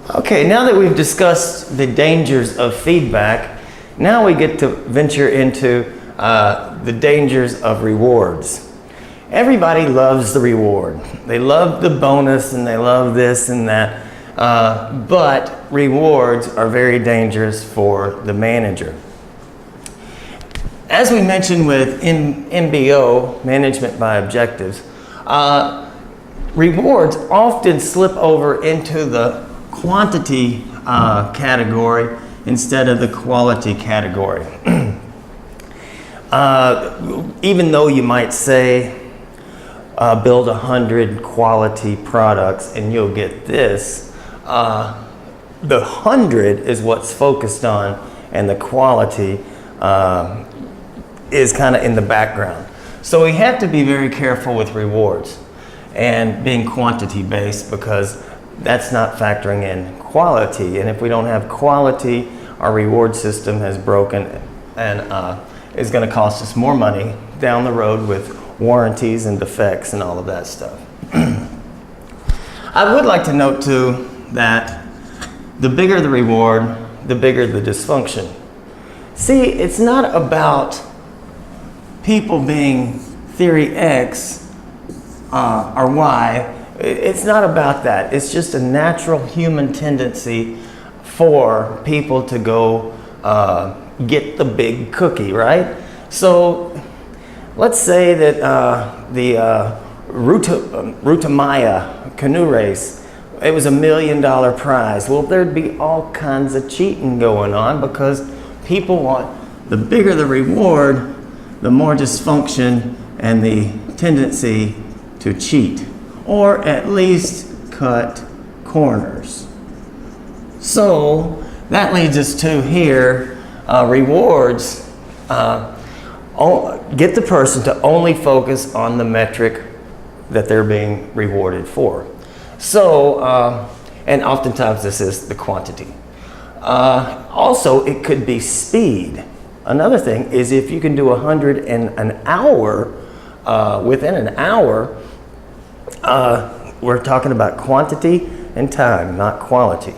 Okay, now that we've discussed the dangers of feedback, now we get to venture into the dangers of rewards. Everybody loves the reward. They love the bonus and they love this and that, but rewards are very dangerous for the manager. As we mentioned with MBO, Management by Objectives, rewards often slip over into the quantity category instead of the quality category. Even though you might say, build 100 quality products and you'll get this, the 100 is what's focused on, and the quality is kind of in the background. So we have to be very careful with rewards and being quantity based, because that's not factoring in quality. And if we don't have quality, our reward system has broken and is going to cost us more money down the road with warranties and defects and all of that stuff. I would like to note too that the bigger the reward, the bigger the dysfunction. See, it's not about people being theory X or Y. It's not about that. It's just a natural human tendency for people to go get the big cookie, right? So let's say that the Ruta Maya canoe race, it was $1 million prize. Well, there'd be all kinds of cheating going on, because people want, the bigger the reward, the more dysfunction and the tendency to cheat, or at least cut corners. So that leads us to here, rewards get the person to only focus on the metric that they're being rewarded for. So, and oftentimes this is the quantity. Also, it could be speed. Another thing is, if you can do 100 in an hour, within an hour, we're talking about quantity and time, not quality.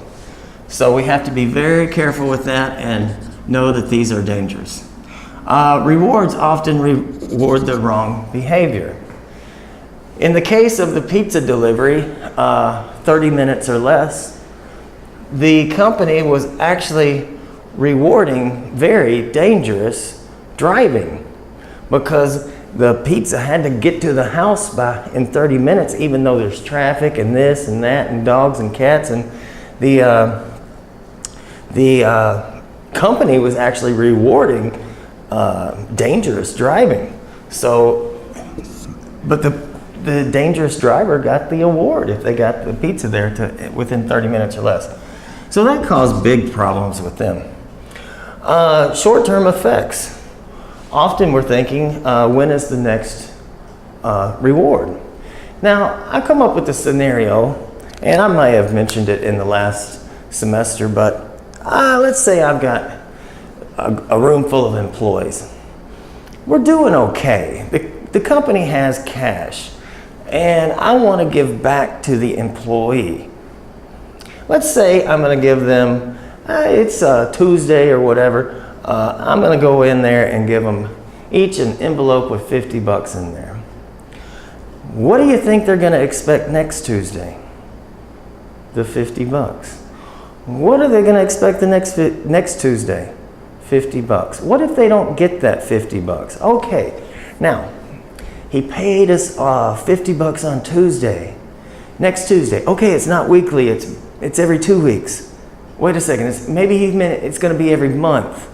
So we have to be very careful with that and know that these are dangerous. Rewards often reward the wrong behavior. In the case of the pizza delivery, 30 minutes or less, the company was actually rewarding very dangerous driving, because the pizza had to get to the house in 30 minutes, even though there's traffic and this and that and dogs and cats, and the company was actually rewarding dangerous driving. So, but the dangerous driver got the award if they got the pizza there within 30 minutes or less. So that caused big problems with them. Short-term effects. Often we're thinking, when is the next reward? Now, I come up with a scenario, and I might have mentioned it in the last semester, but let's say I've got a room full of employees. We're doing okay. The company has cash, and I want to give back to the employee. Let's say I'm going to give them, it's Tuesday or whatever, I'm going to go in there and give them each an envelope with $50 in there. What do you think they're going to expect next Tuesday? The $50. What are they going to expect the next Tuesday? $50. What if they don't get that $50? Okay, now he paid us $50 on Tuesday. Next Tuesday, okay, it's not weekly, it's every 2 weeks. Wait a second, maybe he meant it's going to be every month.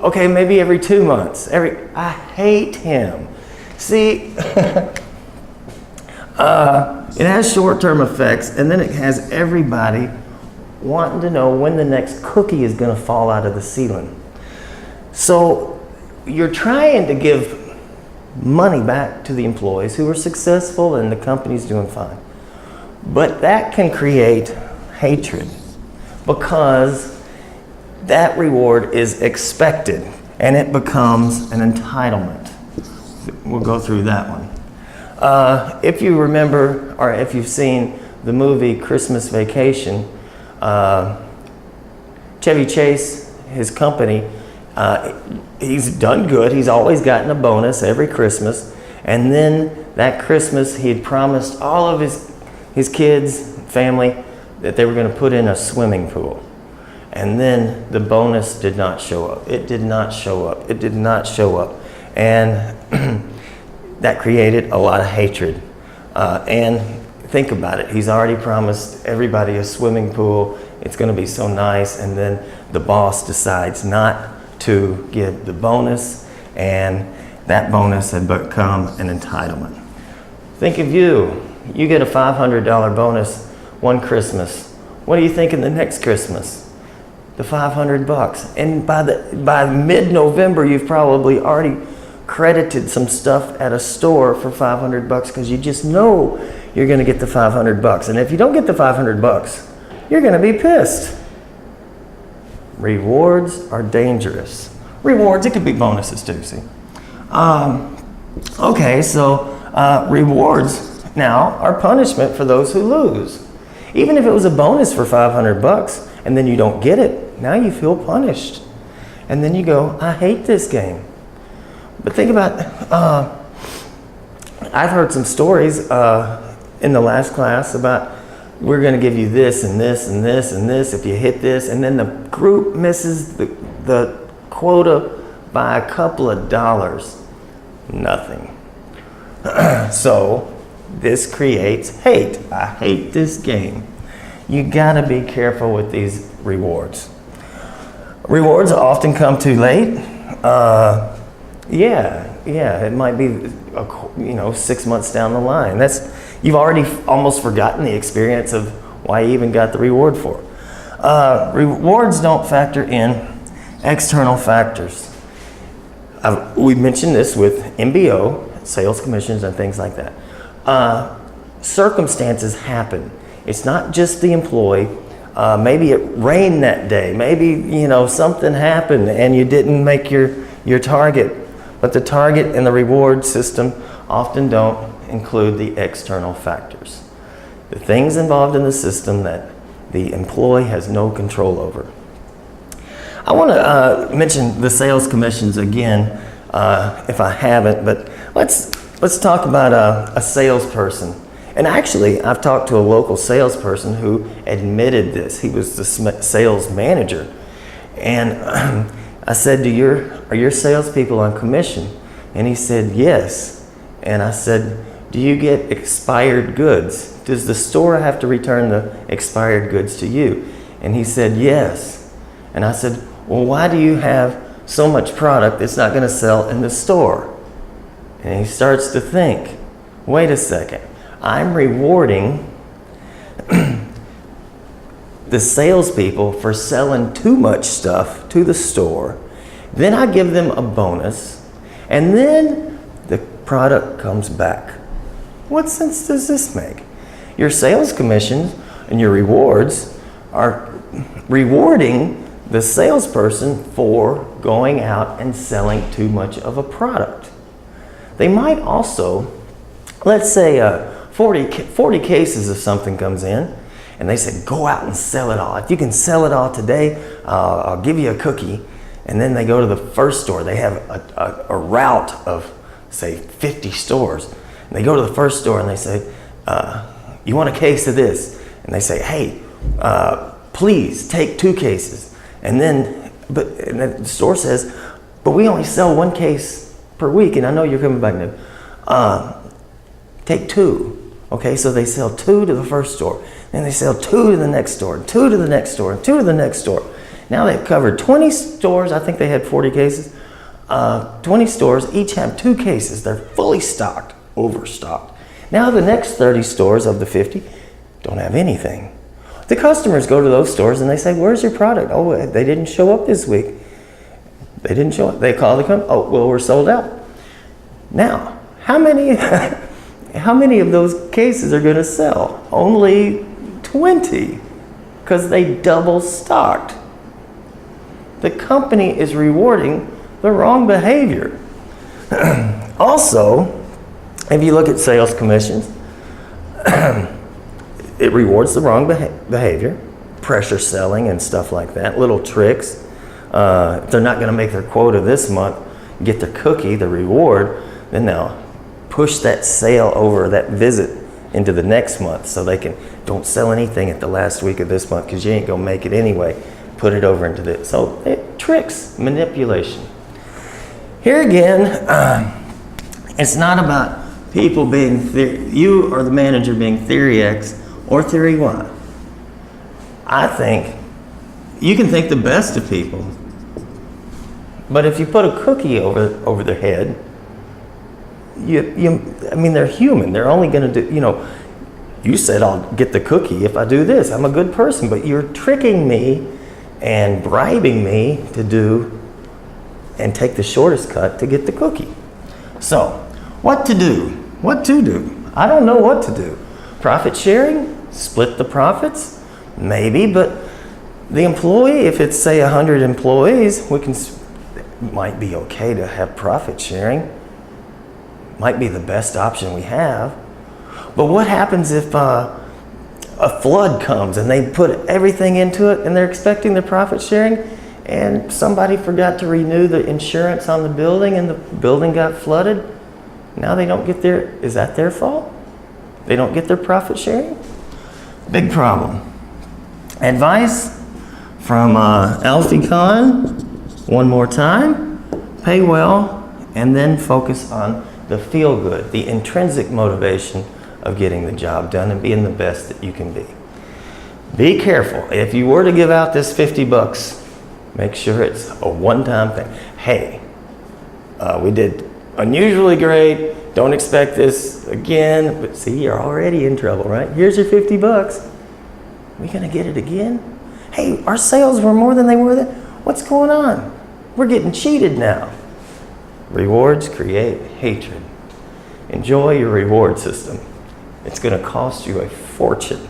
Okay, maybe every 2 months. I hate him. See, it has short-term effects, and then it has everybody wanting to know when the next cookie is going to fall out of the ceiling. So you're trying to give money back to the employees who are successful and the company's doing fine. But that can create hatred, because that reward is expected and it becomes an entitlement. We'll go through that one. If you remember, or if you've seen the movie Christmas Vacation, Chevy Chase, his company, he's done good. He's always gotten a bonus every Christmas. And then that Christmas, he had promised all of his kids, family, that they were going to put in a swimming pool. And then the bonus did not show up. It did not show up. It did not show up. And that created a lot of hatred. And think about it. He's already promised everybody a swimming pool. It's going to be so nice. And then the boss decides not to give the bonus. And that bonus had become an entitlement. Think of you. You get a $500 bonus one Christmas. What are you thinking the next Christmas? The $500. And by mid-November, you've probably already credited some stuff at a store for $500 because you just know you're going to get the $500. And if you don't get the $500, you're going to be pissed. Rewards are dangerous. Rewards, it could be bonuses too, see? Okay, so rewards now are punishment for those who lose. Even if it was a bonus for $500 and then you don't get it, now you feel punished. And then you go, I hate this game. But think about, I've heard some stories in the last class about we're going to give you this and this and this and this if you hit this, and then the group misses the quota by a couple of dollars. Nothing. So this creates hate. I hate this game. You gotta be careful with these rewards. Rewards often come too late. It might be 6 months down the line. You've already almost forgotten the experience of why you even got the reward for. Rewards don't factor in external factors. We mentioned this with MBO, sales commissions and things like that. Circumstances happen. It's not just the employee. Maybe it rained that day. Maybe something happened and you didn't make your target. But the target and the reward system often don't include the external factors. The things involved in the system that the employee has no control over. I want to mention the sales commissions again, if I haven't, but let's talk about a salesperson. And actually, I've talked to a local salesperson who admitted this. He was the sales manager. And I said, are your salespeople on commission? And he said, yes. And I said, do you get expired goods? Does the store have to return the expired goods to you? And he said, yes. And I said, well, why do you have so much product that's not going to sell in the store? And he starts to think, wait a second. I'm rewarding the salespeople for selling too much stuff to the store. Then I give them a bonus, and then the product comes back. What sense does this make? Your sales commissions and your rewards are rewarding the salesperson for going out and selling too much of a product. They might also, let's say 40 cases of something comes in, and they say, go out and sell it all. If you can sell it all today, I'll give you a cookie. And then they go to the first store. They have a route of, say, 50 stores. And they go to the first store and they say, you want a case of this? And they say, hey, please take 2 cases. And then the store says, but we only sell 1 case per week, and I know you're coming back now. Take 2. Okay, so they sell 2 to the first store. Then they sell 2 to the next store, 2 to the next store, and 2 to the next store. Now they've covered 20 stores. I think they had 40 cases. 20 stores, each have 2 cases. They're fully stocked, overstocked. Now the next 30 stores of the 50 don't have anything. The customers go to those stores and they say, where's your product? Oh, they didn't show up this week. They didn't show up. They call the company. Oh, well, we're sold out. Now, how many of those cases are going to sell? Only 20, because they double stocked. The company is rewarding the wrong behavior. Also, if you look at sales commissions, it rewards the wrong behavior. pressure selling and stuff like that, little tricks. If they're not going to make their quota this month, get their cookie, the reward, then they'll push that sale over, that visit, into the next month, so they can, don't sell anything at the last week of this month because you ain't going to make it anyway. Put it over into the, so tricks, manipulation. Here again, it's not about people being, you or the manager being theory X or theory Y. I think you can think the best of people, but if you put a cookie over their head, I mean, they're human. They're only going to do, you said I'll get the cookie if I do this. I'm a good person, but you're tricking me and bribing me to do and take the shortest cut to get the cookie. So, what to do? What to do? I don't know what to do. Profit sharing? Split the profits? Maybe, but the employee, if it's say 100 employees, might be okay to have profit sharing. Might be the best option we have. But what happens if a flood comes and they put everything into it and they're expecting the profit sharing and somebody forgot to renew the insurance on the building and the building got flooded? Now they don't get is that their fault? They don't get their profit sharing? Big problem. Advice from Alfie Kahn, one more time, pay well and then focus on the feel good, the intrinsic motivation of getting the job done and being the best that you can be. Be careful. If you were to give out this $50, make sure it's a one-time thing. Hey, we did unusually great. Don't expect this again. But see, you're already in trouble, right? Here's your $50. We gonna get it again? Hey, our sales were more than they were then. What's going on? We're getting cheated now. Rewards create hatred. Enjoy your reward system. It's going to cost you a fortune.